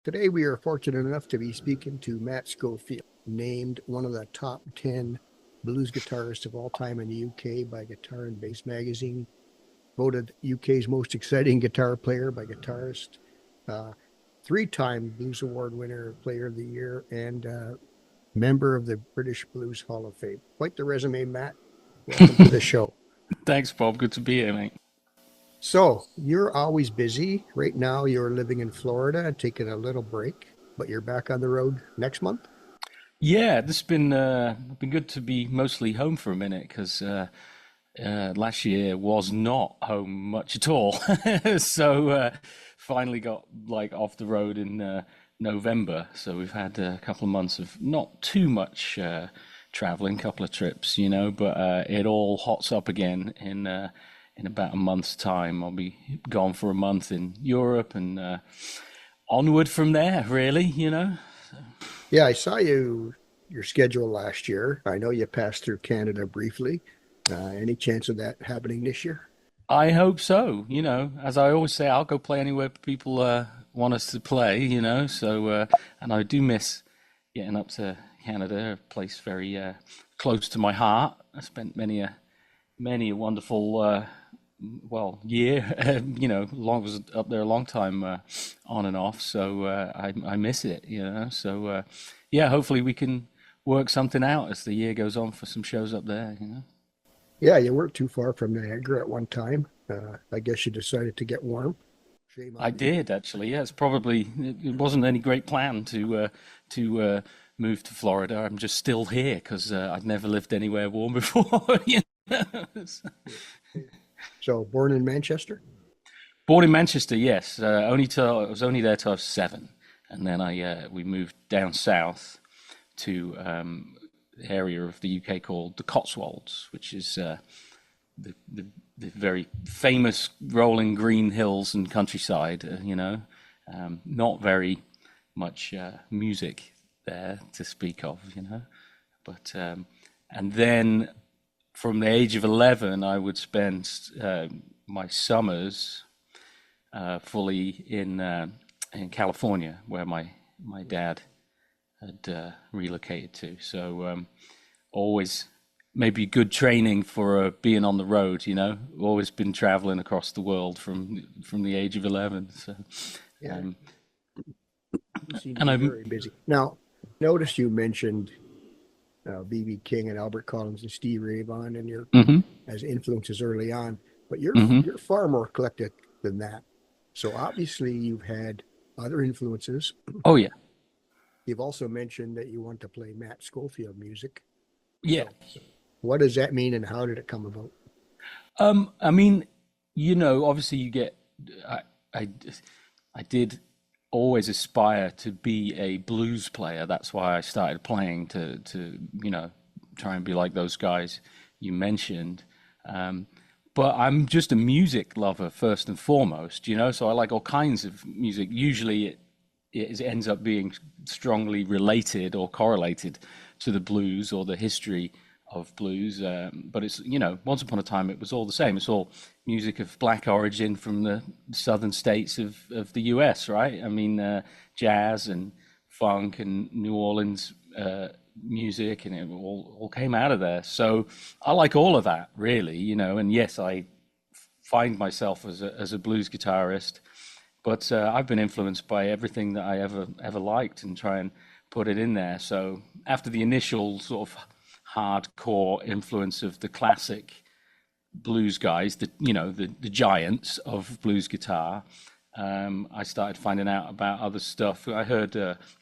Today, we are fortunate enough to be speaking to Matt Schofield, named one of the top 10 blues guitarists of all time in the UK by Guitar and Bass magazine, voted UK's most exciting guitar player by Guitarist, uh, three-time Blues Award winner, Player of the Year, and member of the British Blues Hall of Fame. Quite the resume, Matt. Welcome to the show. Thanks, Bob. Good to be here, mate. So, you're always busy. Right now, you're living in Florida, taking a little break, but you're back on the road next month? Yeah, this has been good to be mostly home for a minute because last year was not home much at all. So finally got like off the road in November. So we've had a couple of months of not too much traveling, couple of trips, but it all hots up again in about a month's time. I'll be gone for a month in Europe and onward from there, really. Yeah, I saw your schedule last year. I know you passed through Canada briefly. Any chance of that happening this year? I hope so. As I always say, I'll go play anywhere people want us to play. And I do miss getting up to Canada, a place very close to my heart. I spent many a wonderful, year. Long was up there a long time on and off. So I miss it. Yeah, hopefully we can work something out as the year goes on for some shows up there. Yeah, you weren't too far from Niagara at one time. I guess you decided to get warm. Shame I on you. did actually. Yeah, it wasn't any great plan to move to Florida. I'm just still here because I'd never lived anywhere warm before. So, born in Manchester? Born in Manchester, yes. I was only there till I was 7, and then I we moved down south to the area of the UK called the Cotswolds, which is the very famous rolling green hills and countryside. Not very much music there to speak of. But and then from the age of 11, I would spend my summers fully in California, where my dad had relocated to. So always maybe good training for being on the road. Always been traveling across the world from the age of 11. So Yeah, um, you seem to and be I'm very busy. Now, notice you mentioned B.B. King and Albert Collins and Steve Ray Vaughan and your hmm as influences early on, but you're hmm you're far more eclectic than that. So obviously you've had other influences. oh yeah, You've also mentioned that you want to play Matt Schofield music. yeah. So what does that mean and how did it come about? I mean, obviously you get. I, I, I did always aspire to be a blues player. That's why I started playing to try and be like those guys you mentioned. Um, but I'm just a music lover first and foremost. So I like all kinds of music. Usually it ends up being strongly related or correlated to the blues or the history of blues. But once upon a time, it was all the same. It's all music of black origin from the southern states of the US, right? I mean, jazz and funk and New Orleans music, and it all came out of there. So I like all of that, really. And yes, I find myself as a blues guitarist, but I've been influenced by everything that I ever liked and try and put it in there. So after the initial sort of hardcore influence of the classic blues guys, the giants of blues guitar, I started finding out about other stuff. I heard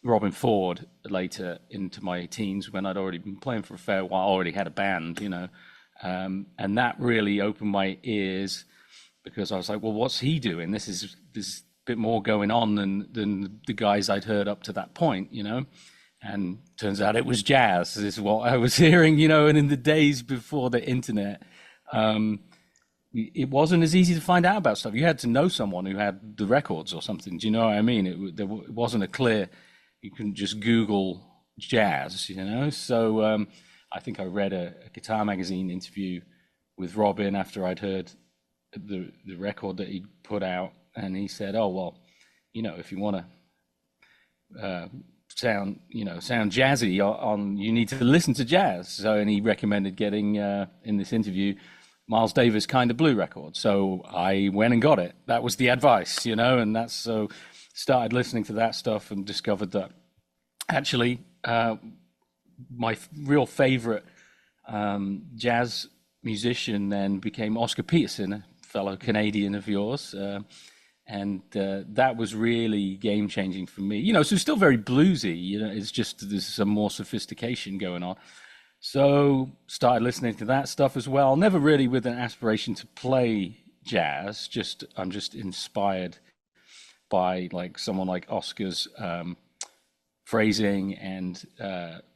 Robin Ford later into my teens when I'd already been playing for a fair while, already had a band. And that really opened my ears because I was like, well, what's he doing? This bit more going on than the guys I'd heard up to that point. And turns out it was jazz is what I was hearing. And in the days before the internet, um, it wasn't as easy to find out about stuff. You had to know someone who had the records or something. Do you know what I mean? It wasn't a clear, you couldn't just Google jazz. So I think I read a Guitar Magazine interview with Robin after I'd heard the record that he put out, and he said, "Oh well, if you want to sound jazzy on you need to listen to jazz. So, and he recommended getting in this interview Miles Davis Kind of Blue record. So I went and got it. That was the advice, and that's so started listening to that stuff and discovered that actually my real favorite jazz musician then became Oscar Peterson, a fellow Canadian of yours. And that was really game changing for me. So it's still very bluesy. It's just there's some more sophistication going on. So started listening to that stuff as well. Never really with an aspiration to play jazz. I'm just inspired by like someone like Oscar's phrasing and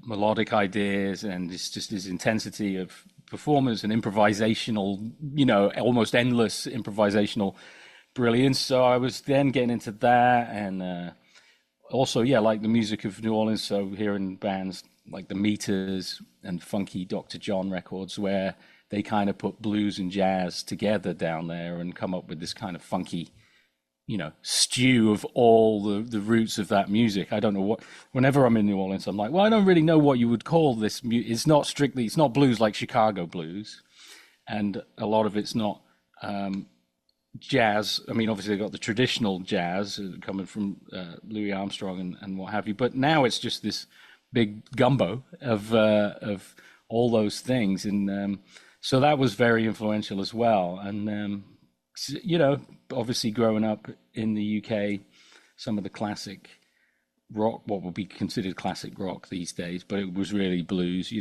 melodic ideas, and it's just his intensity of performance and improvisational, almost endless improvisational brilliance. So I was then getting into that, and also, like the music of New Orleans. So hearing bands like the Meters and funky Dr. John records, where they kind of put blues and jazz together down there and come up with this kind of funky, stew of all the roots of that music. I don't know what. Whenever I'm in New Orleans, I'm like, well, I don't really know what you would call this. It's not blues like Chicago blues, and a lot of it's not. Jazz. I mean, obviously they've got the traditional jazz coming from Louis Armstrong and what have you, but now it's just this big gumbo of all those things, and so that was very influential as well. And obviously growing up in the UK, some of the classic rock, what would be considered classic rock these days, but it was really blues.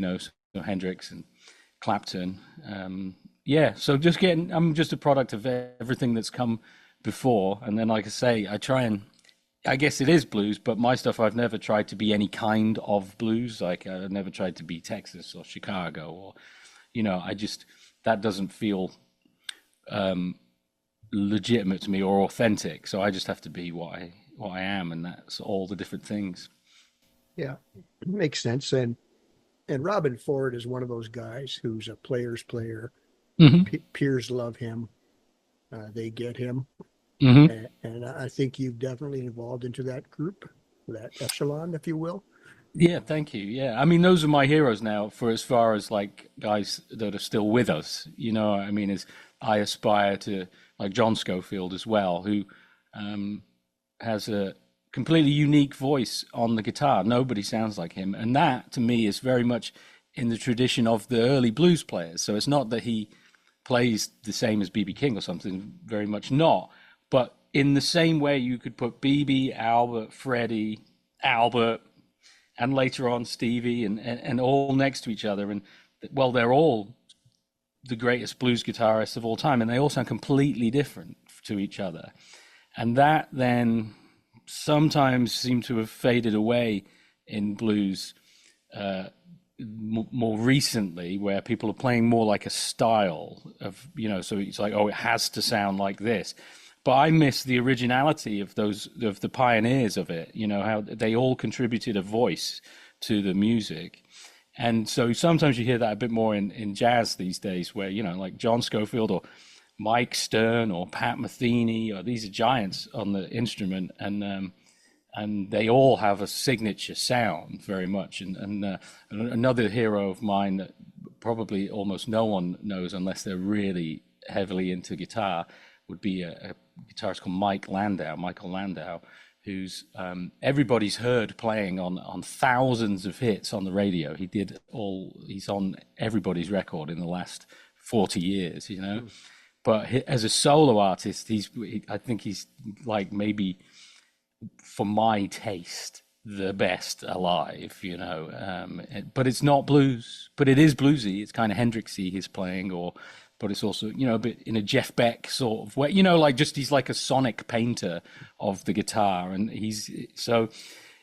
So Hendrix and Clapton. So I'm just a product of everything that's come before. And then, like I say, I guess it is blues, but my stuff, I've never tried to be any kind of blues. Like I've never tried to be Texas or Chicago or, that doesn't feel legitimate to me or authentic. So I just have to be what I am. And that's all the different things. Yeah, makes sense. And Robin Ford is one of those guys who's a player's player. Mm-hmm. Peers love him. They get him. Mm-hmm. And I think you've definitely evolved into that group, that echelon, if you will. Yeah, thank you. Yeah, I mean, those are my heroes now for as far as like guys that are still with us. I mean, as I aspire to like John Schofield as well, who has a completely unique voice on the guitar. Nobody sounds like him. And that to me is very much in the tradition of the early blues players. So it's not that he plays the same as B.B. King or something, very much not. But in the same way you could put B.B., Albert, Freddie, Albert, and later on Stevie and all next to each other. And well, they're all the greatest blues guitarists of all time, and they all sound completely different to each other. And that then sometimes seemed to have faded away in blues more recently, where people are playing more like a style of, so it's like, oh, it has to sound like this. But I miss the originality of the pioneers of it, how they all contributed a voice to the music. And so sometimes you hear that a bit more in jazz these days, where, like John Schofield or Mike Stern or Pat Metheny, or these are giants on the instrument, and they all have a signature sound very much. And another hero of mine that probably almost no one knows unless they're really heavily into guitar would be a guitarist called Michael Landau, who's everybody's heard playing on thousands of hits on the radio. He's on everybody's record in the last 40 years, But as a solo artist, I think he's like maybe, for my taste, the best alive, but it's not blues, but it is bluesy. It's kind of Hendrixy his playing, but it's also, a bit in a Jeff Beck sort of way, like he's like a sonic painter of the guitar. And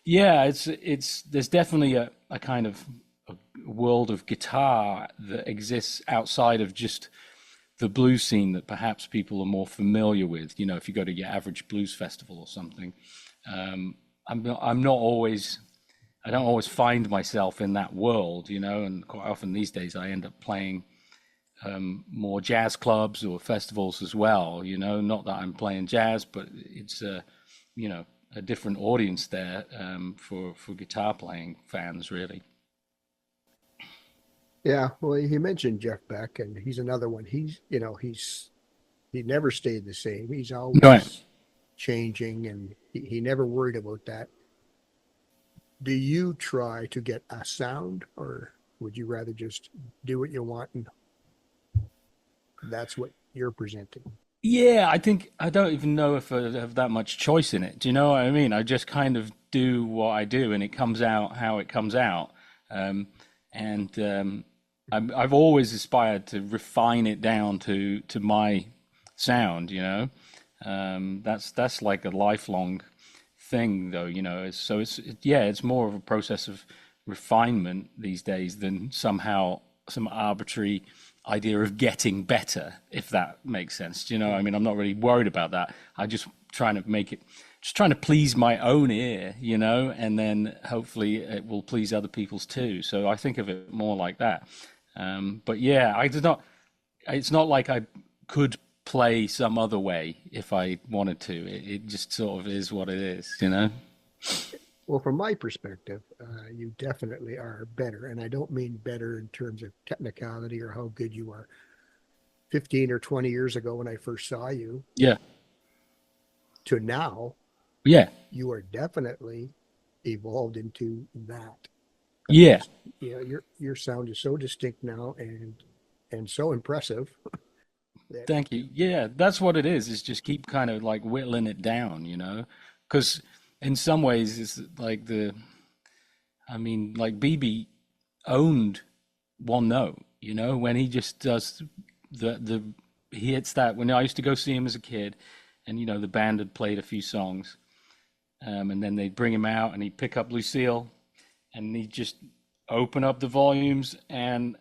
there's definitely a kind of a world of guitar that exists outside of just the blues scene that perhaps people are more familiar with. If you go to your average blues festival or something, I don't always find myself in that world, and quite often these days I end up playing more jazz clubs or festivals as well, not that I'm playing jazz, but it's a different audience there, for guitar playing fans, really. Yeah, well, you mentioned Jeff Beck, and he's another one. He never stayed the same. He's Right. always changing, and he never worried about that. Do you try to get a sound, or would you rather just do what you want and that's what you're presenting? Yeah, I think I don't even know if I have that much choice in it. Do you know what I mean? I just kind of do what I do, and it comes out how it comes out. Um, and I've always aspired to refine it down to my sound. That's like a lifelong thing, though. So yeah, it's more of a process of refinement these days than somehow some arbitrary idea of getting better, if that makes sense. Do you know? I mean, I'm not really worried about that. I just trying to make it, just trying to please my own ear, and then hopefully it will please other people's too. So I think of it more like that. But yeah, I did not. It's not like I could play some other way if I wanted to. It just sort of is what it is. Well, from my perspective, you definitely are better. And I don't mean better in terms of technicality or how good you are. 15 or 20 years ago, when I first saw you, Yeah, to now, yeah, you are definitely evolved into that. yeah. Just, your sound is so distinct now and so impressive that Thank you. Yeah, that's what it is just keep kind of like whittling it down. Because in some ways it's like I mean, like BB owned one note, when he just does the he hits that. When I used to go see him as a kid, and the band had played a few songs, and then they'd bring him out and he'd pick up Lucille, and he'd just open up the volumes and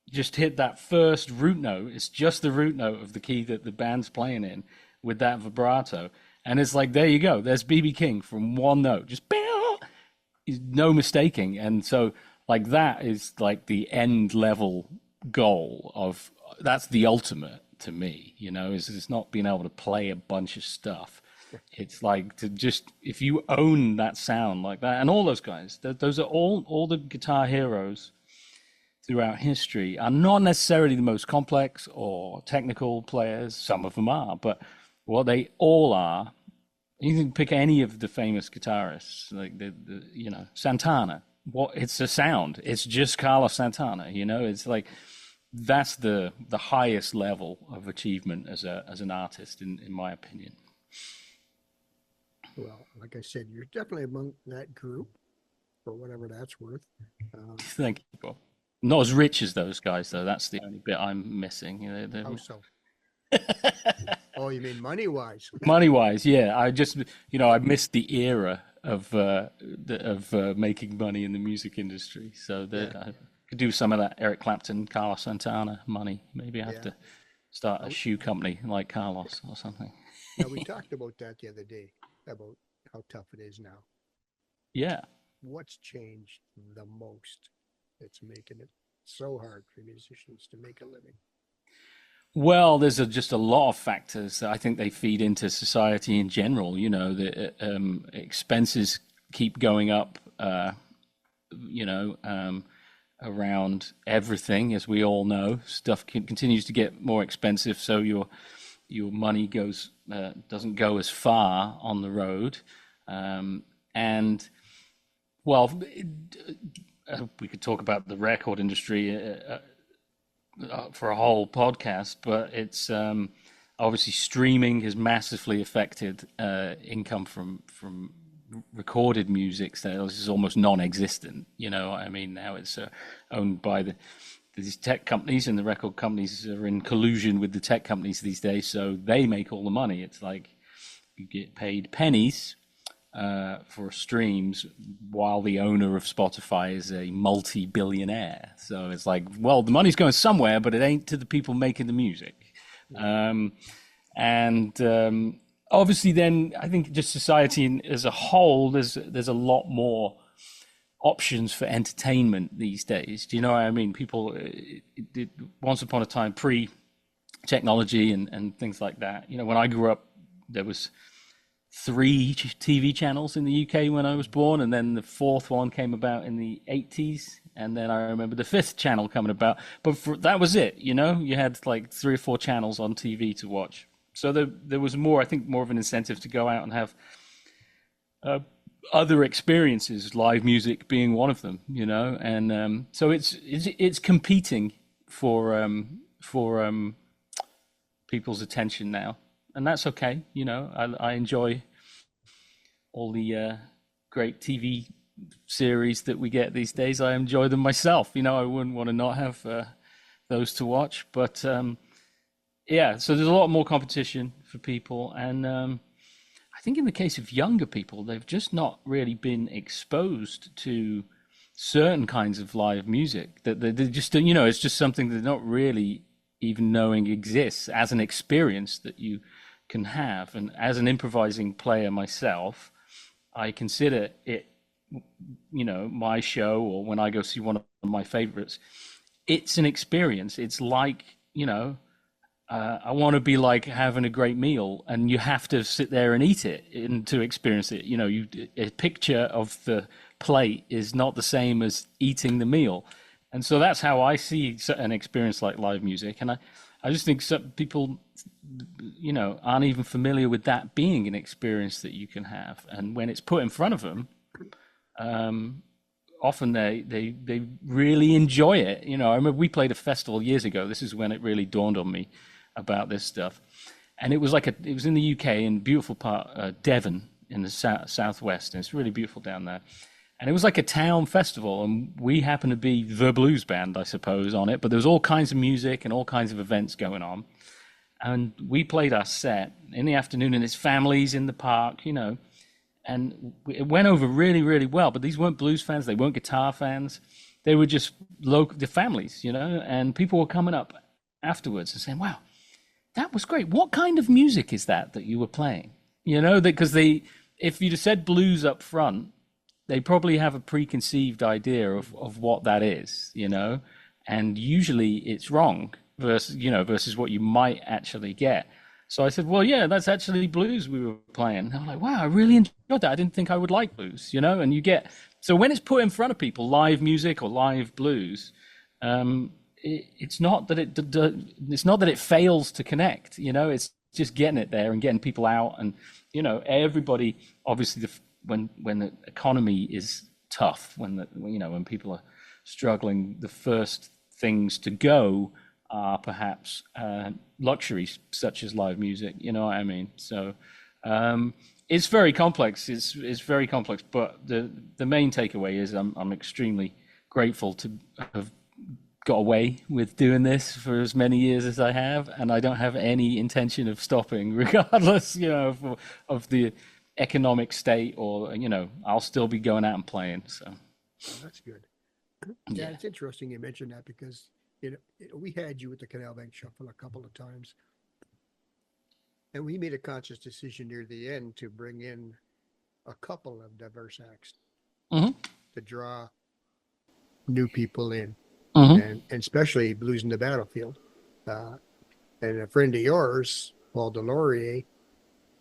just hit that first root note. It's just the root note of the key that the band's playing in with that vibrato. And it's like, there you go. There's BB King from one note. Just no mistaking. And so, like, that is like the end level goal of that's the ultimate to me, is it's not being able to play a bunch of stuff. It's like to just if you own that sound like that, and all those guys, those are all the guitar heroes throughout history are not necessarily the most complex or technical players. Some of them are, but what they all are, you can pick any of the famous guitarists, like Santana. It's a sound. It's just Carlos Santana. It's like that's the highest level of achievement as an artist, in my opinion. well, like I said, you're definitely among that group for whatever that's worth. Um, Thank you, Bob. Not as rich as those guys, though. That's the only bit I'm missing. how so? Oh, you mean money wise? Money wise, yeah. I just, I missed the era of making money in the music industry. So Yeah, that I could do some of that Eric Clapton, Carlos Santana money. Maybe I have yeah. to start a Now, shoe company like Carlos or something. now we talked about that the other day about how tough it is now. Yeah. What's changed the most that's making it so hard for musicians to make a living? Well, there's just a lot of factors that I think they feed into society in general. The expenses keep going up. You know, um, Around everything, as we all know, stuff continues to get more expensive. So your money doesn't go as far on the road, and well, we could talk about the record industry for a whole podcast, but it's obviously streaming has massively affected income from recorded music sales is almost non-existent. I mean, now it's owned by these tech companies, and the record companies are in collusion with the tech companies these days, so they make all the money. It's like you get paid pennies for streams while the owner of Spotify is a multi-billionaire. So it's like, well, the money's going somewhere, but it ain't to the people making the music. Um, and Obviously, then I think just society as a whole, there's a lot more options for entertainment these days. Do you know what I mean? People, once upon a time, pre-technology and things like that. When I grew up, there was three TV channels in the UK when I was born, and then the fourth one came about in the 80s, and then I remember the fifth channel coming about. But that was it, you know. You had like three or four channels on TV to watch, so there was more, I think, more of an incentive to go out and have uh, other experiences, live music being one of them, you know. And so it's competing for people's attention now, and that's okay, you know. I enjoy all the great TV series that we get these days. I enjoy them myself. You know, I wouldn't want to not have those to watch. But yeah, so there's a lot more competition for people. And I think in the case of younger people, they've just not really been exposed to certain kinds of live music. That they just, you know, it's just something they're not really even knowing exists as an experience that you can have. And as an improvising player myself, I consider it, you know, my show, or when I go see one of my favorites, it's an experience. It's like, you know, I want to be like having a great meal, and you have to sit there and eat it and to experience it. You know, a picture of the plate is not the same as eating the meal. And so that's how I see an experience like live music. And I just think some people, you know, aren't even familiar with that being an experience that you can have. And when it's put in front of them, often they really enjoy it. You know, I remember we played a festival years ago. This is when it really dawned on me about this stuff. And it was it was in the UK, in beautiful part, Devon in the southwest. And it's really beautiful down there. And it was like a town festival, and we happened to be the blues band, I suppose, on it. But there was all kinds of music and all kinds of events going on. And we played our set in the afternoon, and it's families in the park, you know. And it went over really, really well. But these weren't blues fans. They weren't guitar fans. They were just the families, you know. And people were coming up afterwards and saying, wow, that was great. What kind of music is that you were playing? You know, because if you'd have said blues up front, they probably have a preconceived idea of what that is, you know, and usually it's wrong versus what you might actually get. So I said, well, yeah, that's actually blues we were playing. And I'm like, wow, I really enjoyed that. I didn't think I would like blues, you know. And so when it's put in front of people, live music or live blues, it's not that it fails to connect, you know. It's just getting it there and getting people out, and you know, everybody obviously when the economy is tough, when people are struggling, the first things to go are perhaps luxuries such as live music. You know what I mean? So it's very complex. It's very complex. But the main takeaway is I'm extremely grateful to have got away with doing this for as many years as I have, and I don't have any intention of stopping, regardless, you know, of the economic state, or you know, I'll still be going out and playing. So that's good. Yeah, it's interesting you mentioned that, because we had you at the Canal Bank Shuffle a couple of times, and we made a conscious decision near the end to bring in a couple of diverse acts to draw new people in, and especially Blues in the Battlefield. And a friend of yours, Paul Delorier,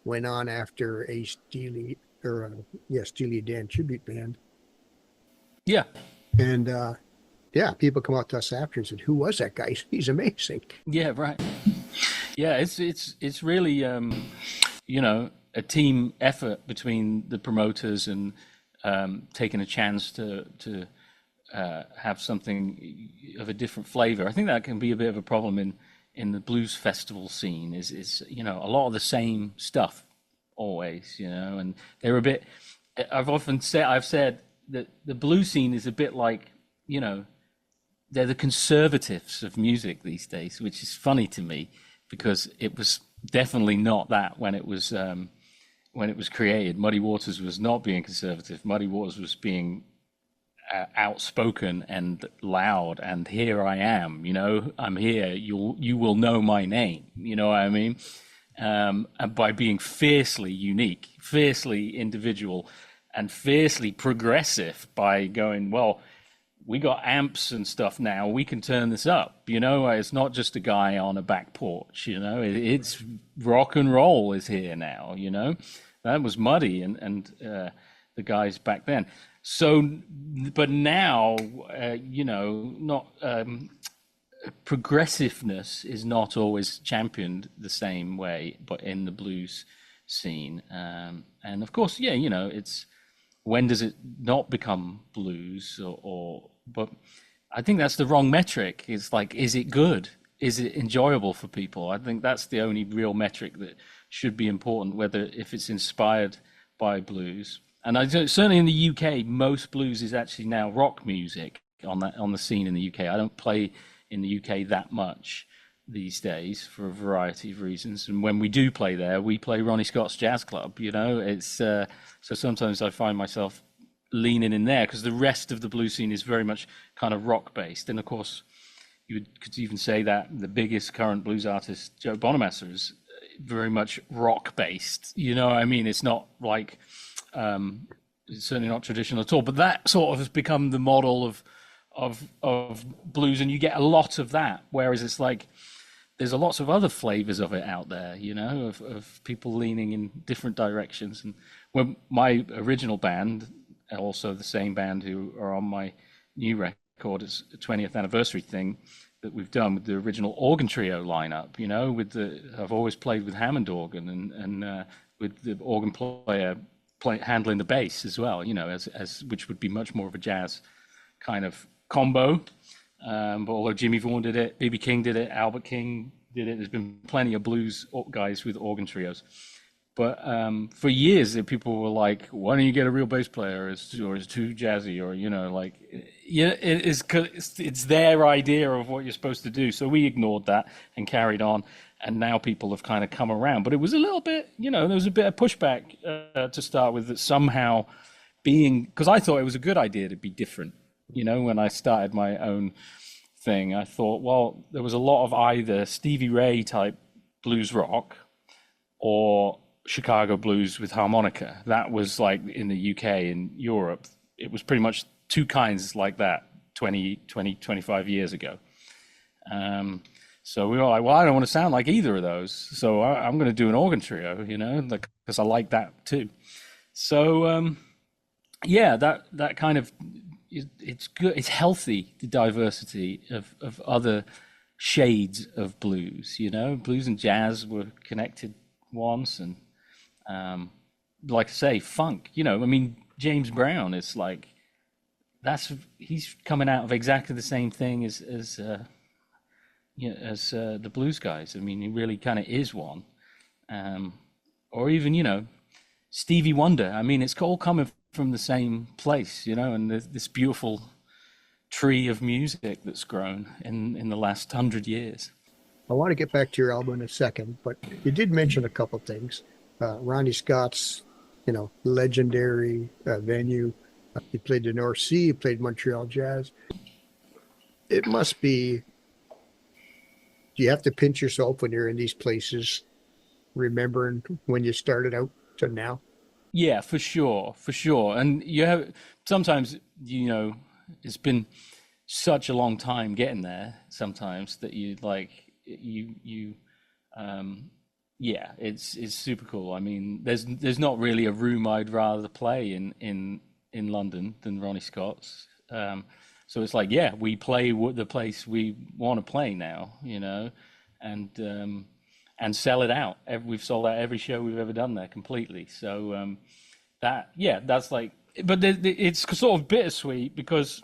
went on after a Steely Dan tribute band. Yeah. And people come out to us after and said, "Who was that guy? He's amazing." Yeah, right. Yeah, it's really you know, a team effort between the promoters and taking a chance to have something of a different flavor. I think that can be a bit of a problem in the blues festival scene, is you know, a lot of the same stuff always, you know. And they're a bit, I've said that the blues scene is a bit like, you know, they're the conservatives of music these days, which is funny to me, because it was definitely not that when it was created. Muddy Waters was not being conservative. Muddy Waters was being outspoken and loud, and here I am, you know, I'm here, you will know my name, you know what I mean, and by being fiercely unique, fiercely individual, and fiercely progressive, by going, well, we got amps and stuff now, we can turn this up, you know, it's not just a guy on a back porch, you know, it's rock and roll is here now, you know. that was muddy, the guys back then. So, but now, not progressiveness is not always championed the same way, but in the blues scene, and of course, yeah, it's when does it not become blues, but I think that's the wrong metric. It's like, is it good? Is it enjoyable for people? I think that's the only real metric that should be important, whether if it's inspired by blues. And certainly in the UK, most blues is actually now rock music on the scene in the UK. I don't play in the UK that much these days for a variety of reasons. And when we do play there, we play Ronnie Scott's Jazz Club. It's so sometimes I find myself leaning in there because the rest of the blues scene is very much kind of rock based. And of course, could even say that the biggest current blues artist, Joe Bonamassa, is very much rock based. I mean, it's not like it's certainly not traditional at all. But that sort of has become the model of blues, and you get a lot of that. Whereas it's like there's a lots of other flavors of it out there, of people leaning in different directions. And when my original band, also the same band who are on my new record, it's a 20th anniversary thing that we've done with the original organ trio lineup. I've always played with Hammond organ and with the organ player handling the bass as well. As which would be much more of a jazz kind of combo. But although Jimmy Vaughan did it, B.B. King did it, Albert King did it, there's been plenty of blues guys with organ trios. But for years, people were like, "Why don't you get a real bass player? Or it's too jazzy?" Or it's their idea of what you're supposed to do. So we ignored that and carried on. And now people have kind of come around. But it was a little bit, there was a bit of pushback to start with, that somehow because I thought it was a good idea to be different. When I started my own thing, I thought, well, there was a lot of either Stevie Ray type blues rock or Chicago blues with harmonica. That was like in the UK and Europe, it was pretty much two kinds like that 25 years ago. So we were like, well, I don't want to sound like either of those. So I'm going to do an organ trio, because I like that too. So, that kind of, it's good. It's healthy, the diversity of other shades of blues. Blues and jazz were connected once, and like I say, funk. I mean, James Brown is like he's coming out of exactly the same thing as the blues guys. I mean, he really kind of is one. Or even Stevie Wonder. I mean, it's all coming from the same place, and this beautiful tree of music that's grown in the last 100 years. I want to get back to your album in a second, but you did mention a couple things. Ronnie Scott's, legendary venue. He played the North Sea, he played Montreal Jazz. It must be, do you have to pinch yourself when you're in these places, remembering when you started out to now? Yeah, for sure. And sometimes, it's been such a long time getting there sometimes that it's super cool. I mean, there's not really a room I'd rather play in London than Ronnie Scott's. So it's like, yeah, we play the place we want to play now, and sell it out. We've sold out every show we've ever done there completely. So that's like, but it's sort of bittersweet because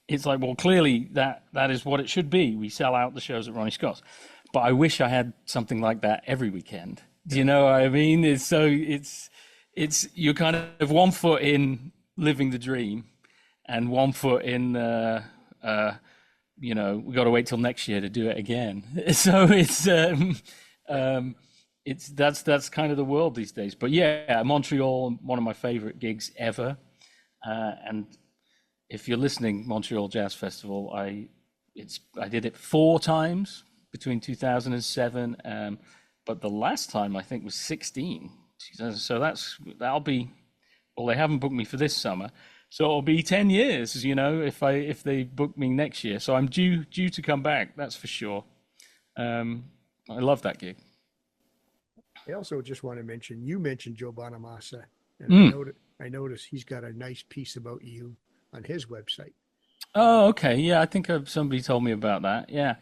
it's like, well, clearly that is what it should be. We sell out the shows at Ronnie Scott's, but I wish I had something like that every weekend. Do you know what I mean? It's you're kind of 1 foot in living the dream, and 1 foot in we got to wait till next year to do it again. So that's kind of the world these days. But yeah, Montreal, one of my favorite gigs ever. And if you're listening, Montreal Jazz Festival, I did it 4 times between 2007, but the last time I think was 16. So that'll be, well, they haven't booked me for this summer. So it'll be 10 years, if they book me next year. So I'm due to come back, that's for sure. I love that gig. I also just want to mention, you mentioned Joe Bonamassa, and Mm. I noticed he's got a nice piece about you on his website. Oh, okay. Yeah, I think somebody told me about that. Yeah,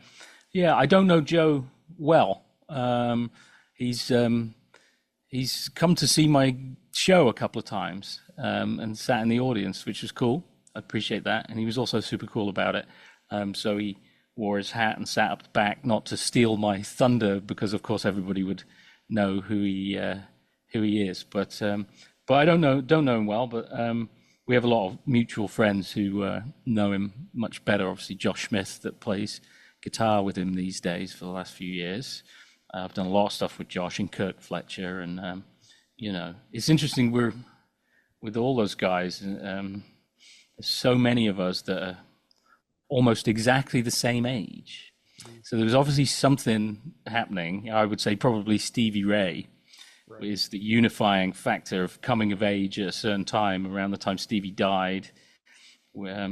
yeah. I don't know Joe well. He's he's come to see my show a couple of times and sat in the audience, which was cool. I appreciate that, and he was also super cool about it. So he wore his hat and sat up the back, not to steal my thunder, because of course everybody would know who he is. But I don't know him well. But we have a lot of mutual friends who know him much better. Obviously, Josh Smith, that plays guitar with him these days for the last few years. I've done a lot of stuff with Josh and Kurt Fletcher, and it's interesting. We're with all those guys. There's so many of us that are almost exactly the same age. So there was obviously something happening. I would say probably Stevie Ray Right. is the unifying factor of coming of age at a certain time, around the time Stevie died.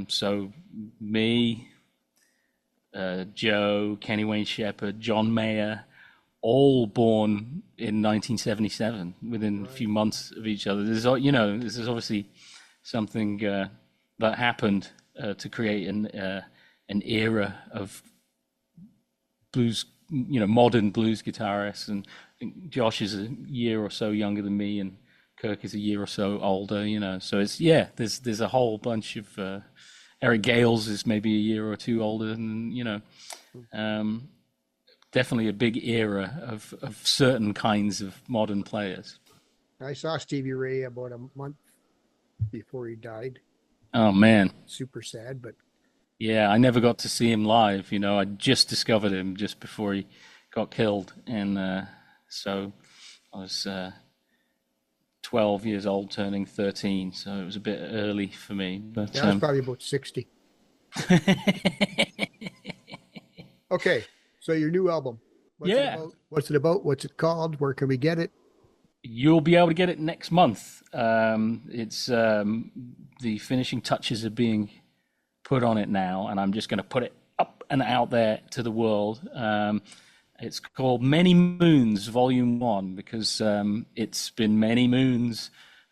So me, Joe, Kenny Wayne Shepherd, John Mayer, all born in 1977, within a few Right. months of each other. This is obviously something that happened to create an era of blues, modern blues guitarists. And I think Josh is a year or so younger than me, and Kirk is a year or so older. So there's a whole bunch of Eric Gales is maybe a year or two older, and um, definitely a big era of certain kinds of modern players. I saw Stevie Ray about a month before he died. Oh man, Super sad, but yeah, I never got to see him live. I just discovered him just before he got killed, and so I was 12 years old, turning 13, so it was a bit early for me. But yeah, I was probably about 60. Okay, so your new album, what's it yeah, about? What's it about? What's it called? Where can we get it? you'll be able to get it next month. It's the finishing touches are being put on it now, and I'm just going to put it up and out there to the world. It's called Many Moons, Volume One, because it's been many moons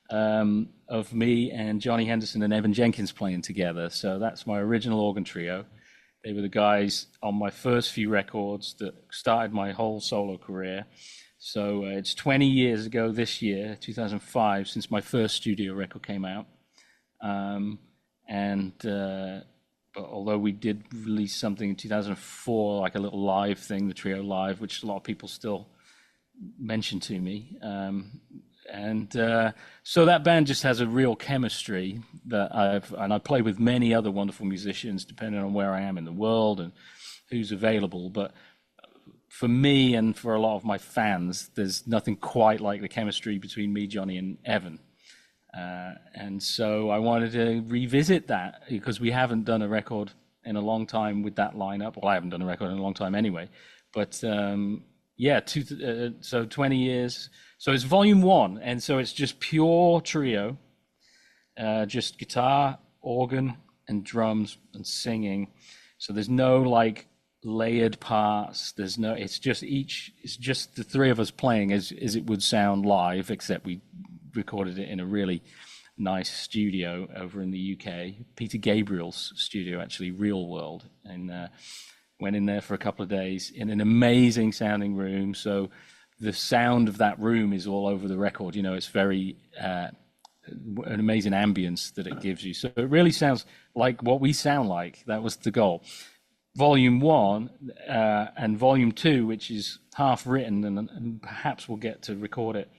of me and Johnny Henderson and Evan Jenkins playing together. So that's my original organ trio. They were the guys on my first few records that started my whole solo career. So it's 20 years ago this year, 2005, since my first studio record came out. And but although we did release something in 2004, like a little live thing, the Trio Live, which a lot of people still mention to me. So that band just has a real chemistry that I play with many other wonderful musicians, depending on where I am in the world and who's available. But for me and for a lot of my fans, there's nothing quite like the chemistry between me, Johnny, and Evan. And so I wanted to revisit that, because we haven't done a record in a long time with that lineup. Well, I haven't done a record in a long time anyway. But so 20 years. So it's volume one. And so it's just pure trio, just guitar, organ, and drums and singing. So there's no like layered parts. It's just the three of us playing as it would sound live, except we recorded it in a really nice studio over in the UK, Peter Gabriel's studio, actually, Real World, and went in there for a couple of days in an amazing sounding room. So the sound of that room is all over the record. It's very an amazing ambience that it gives you. So it really sounds like what we sound like. That was the goal. Volume one and volume two, which is half written, and perhaps we'll get to record it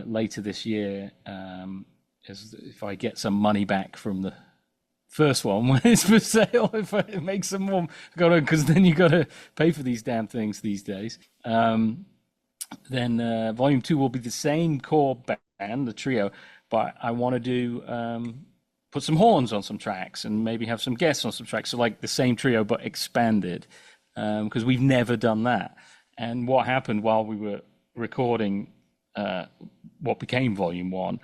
later this year, if I get some money back from the first one when it's for sale. If I make some more, because then you got to pay for these damn things these days. Then volume two will be the same core band, the trio, but I want to do put some horns on some tracks and maybe have some guests on some tracks. So like the same trio but expanded, because we've never done that. And what happened while we were recording what became volume one,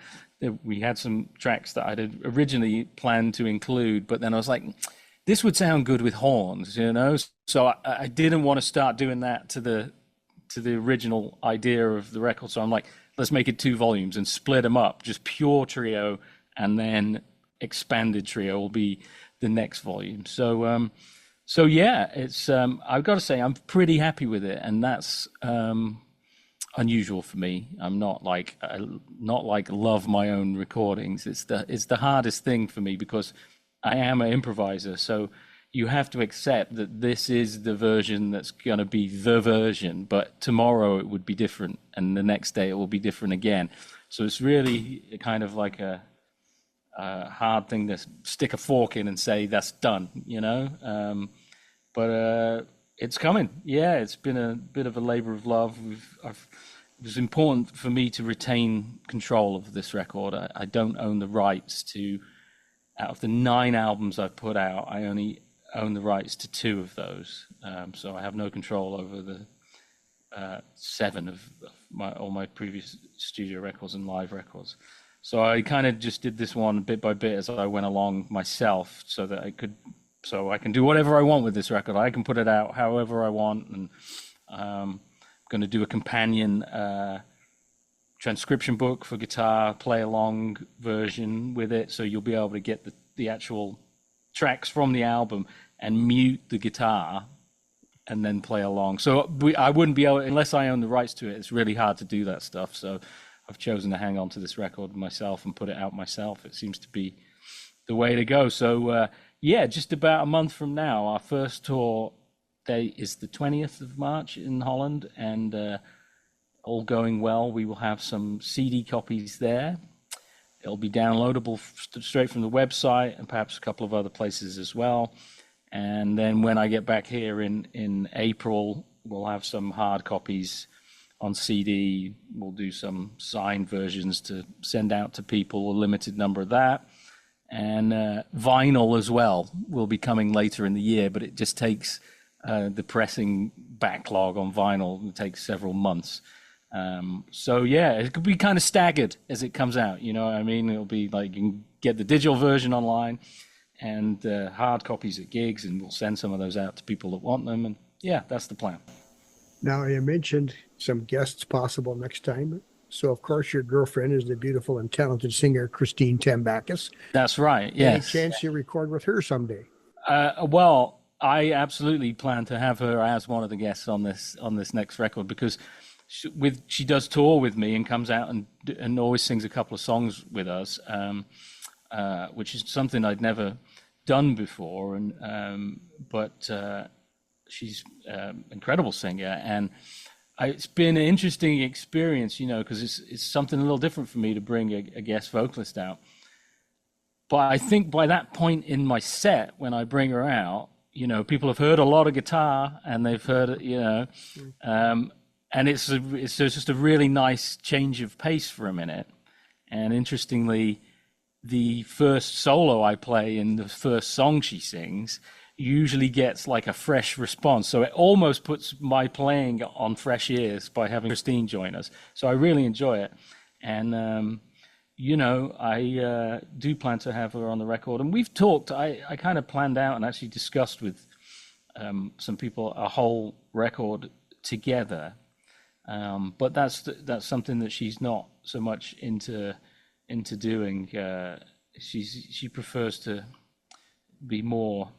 we had some tracks that I had originally planned to include, but then I was like, this would sound good with horns, So I didn't want to start doing that to the to the original idea of the record. So I'm like, let's make it 2 volumes and split them up, just pure trio, and then expanded trio will be the next volume. So yeah, it's I've got to say I'm pretty happy with it, and that's unusual for me. I'm not like love my own recordings. It's the hardest thing for me because I am an improviser. So you have to accept that this is the version that's going to be the version, but tomorrow it would be different, and the next day it will be different again. So it's really kind of like a hard thing to stick a fork in and say that's done, you know. But it's coming. Yeah, it's been a bit of a labor of love. It was important for me to retain control of this record. I don't own the rights to. Out of the 9 albums I've put out, I only own the rights to 2 of those. So I have no control over the 7 of all my previous studio records and live records. So I kind of just did this one bit by bit as I went along myself, so that I can do whatever I want with this record. I can put it out however I want, and I'm going to do a companion transcription book for guitar, play along version with it, so you'll be able to get the actual tracks from the album and mute the guitar and then play along. So I wouldn't be able, unless I own the rights to it. It's really hard to do that stuff. So I've chosen to hang on to this record myself and put it out myself. It seems to be the way to go. So yeah, just about a month from now, our first tour date is the 20th of March in Holland, and all going well, we will have some CD copies there. It'll be downloadable straight from the website and perhaps a couple of other places as well. And then when I get back here in April, we'll have some hard copies on CD. We'll do some signed versions to send out to people, a limited number of that. And vinyl as well will be coming later in the year, but it just takes the pressing backlog on vinyl. It takes several months. So yeah, it could be kind of staggered as it comes out, you know what I mean? It'll be like you can get the digital version online and hard copies at gigs, and we'll send some of those out to people that want them. And yeah, that's the plan. Now, you mentioned some guests possible next time. So, of course, your girlfriend is the beautiful and talented singer Christine Tambakis. That's right, yes. Any chance you record with her someday? Well, I absolutely plan to have her as one of the guests on this next record, because she does tour with me and comes out and always sings a couple of songs with us, which is something I'd never done before. And but she's an incredible singer, and it's been an interesting experience, you know, because it's something a little different for me to bring a guest vocalist out. But I think by that point in my set, when I bring her out, you know, people have heard a lot of guitar and they've heard, you know, and it's just a really nice change of pace for a minute. And interestingly, the first solo I play in the first song she sings usually gets like a fresh response. So it almost puts my playing on fresh ears by having Christine join us. So I really enjoy it. And, you know, I do plan to have her on the record. And we've talked, I kind of planned out and actually discussed with some people a whole record together. But that's something that she's not so much into doing. She prefers to be more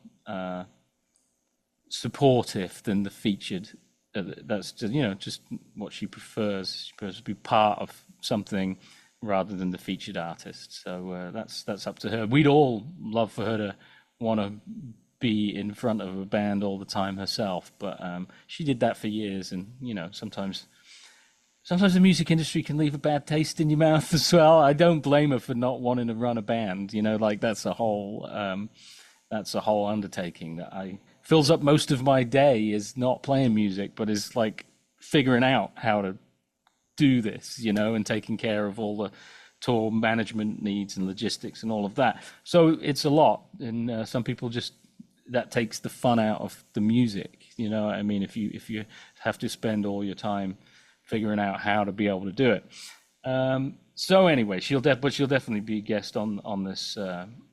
supportive than the featured. That's just, you know, just what she prefers. She prefers to be part of something rather than the featured artist. So that's up to her. We'd all love for her to want to be in front of a band all the time herself, but she did that for years, and you know, sometimes the music industry can leave a bad taste in your mouth as well. I don't blame her for not wanting to run a band. You know, like that's a whole undertaking that fills up most of my day, is not playing music, but is like figuring out how to do this, you know, and taking care of all the tour management needs and logistics and all of that. So it's a lot, and some people just, that takes the fun out of the music. You know what I mean? If you have to spend all your time figuring out how to be able to do it. So anyway, she'll definitely be a guest on this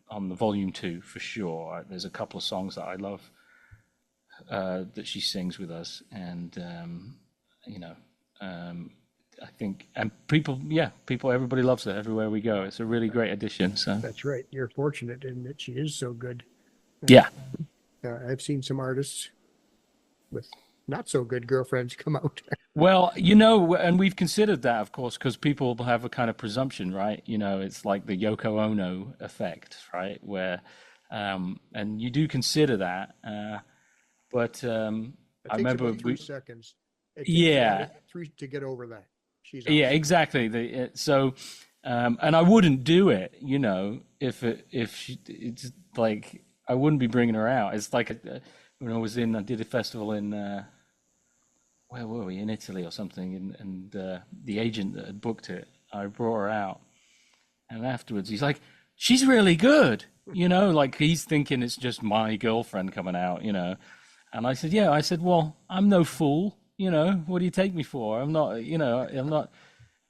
on the volume 2 for sure. There's a couple of songs that I love that she sings with us, and you know, I think, and people, yeah, people, everybody loves her everywhere we go. It's a really great addition. So That's right. You're fortunate in that she is so good. yeah. I've seen some artists with not so good girlfriends come out. Well, you know, and we've considered that, of course, because people have a kind of presumption, right? You know, it's like the Yoko Ono effect, right? Where, and you do consider that, but It I takes remember about 3 seconds. It takes about yeah, three to get over that. She's yeah, awesome. exactly. So, and I wouldn't do it, you know, if she, it's like I wouldn't be bringing her out. It's like when I did a festival in. Where were we, in Italy or something, and the agent that had booked it, I brought her out, and afterwards he's like, she's really good, you know, like he's thinking it's just my girlfriend coming out, you know. And I said, yeah. I said, well, I'm no fool, you know, what do you take me for? I'm not, you know, I'm not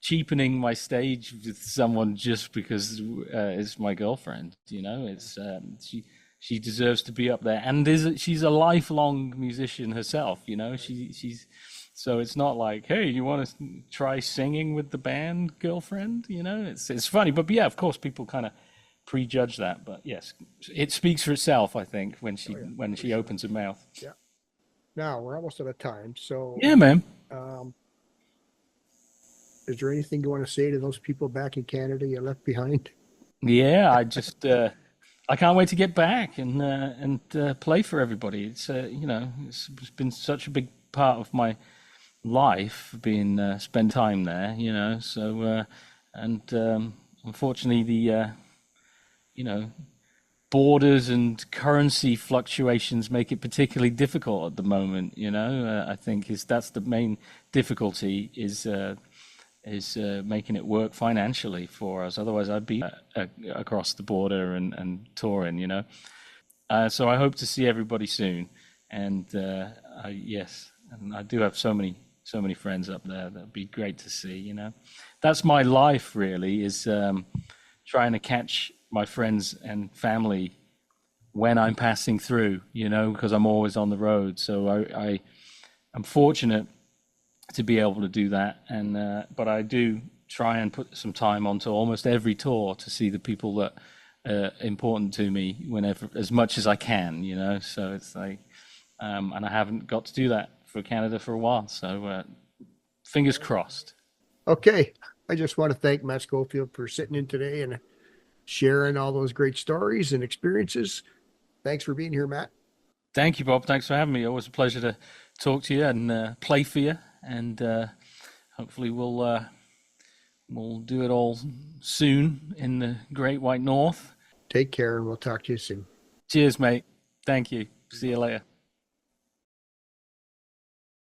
cheapening my stage with someone just because it's my girlfriend, you know. It's she deserves to be up there, and she's a lifelong musician herself, you know. She's so it's not like, hey, you want to try singing with the band, girlfriend, you know. It's funny, but yeah, of course people kind of prejudge that, but yes, it speaks for itself, I think, when Oh yeah, for she sure. opens her mouth. Yeah. Now we're almost out of time. So, Yeah, man. um, is there anything you want to say to those people back in Canada you left behind? Yeah, I just I can't wait to get back and play for everybody. It's you know, it's been such a big part of my life being spend time there, you know. So and unfortunately the you know, borders and currency fluctuations make it particularly difficult at the moment, you know. I think is that's the main difficulty is making it work financially for us. Otherwise, I'd be across the border and touring, you know. So I hope to see everybody soon. And yes, and I do have so many friends up there. That'd be great to see, you know. That's my life really, is trying to catch my friends and family when I'm passing through, you know, because I'm always on the road. So I'm fortunate to be able to do that. And but I do try and put some time onto almost every tour to see the people that are important to me whenever, as much as I can, you know. So it's like, and I haven't got to do that for Canada for a while. So fingers crossed. Okay. I just want to thank Matt Schofield for sitting in today and sharing all those great stories and experiences. Thanks for being here, Matt. Thank you, Bob. Thanks for having me. Always a pleasure to talk to you and play for you. And hopefully we'll do it all soon in the Great White North. Take care, and we'll talk to you soon. Cheers, mate. Thank you. See you later.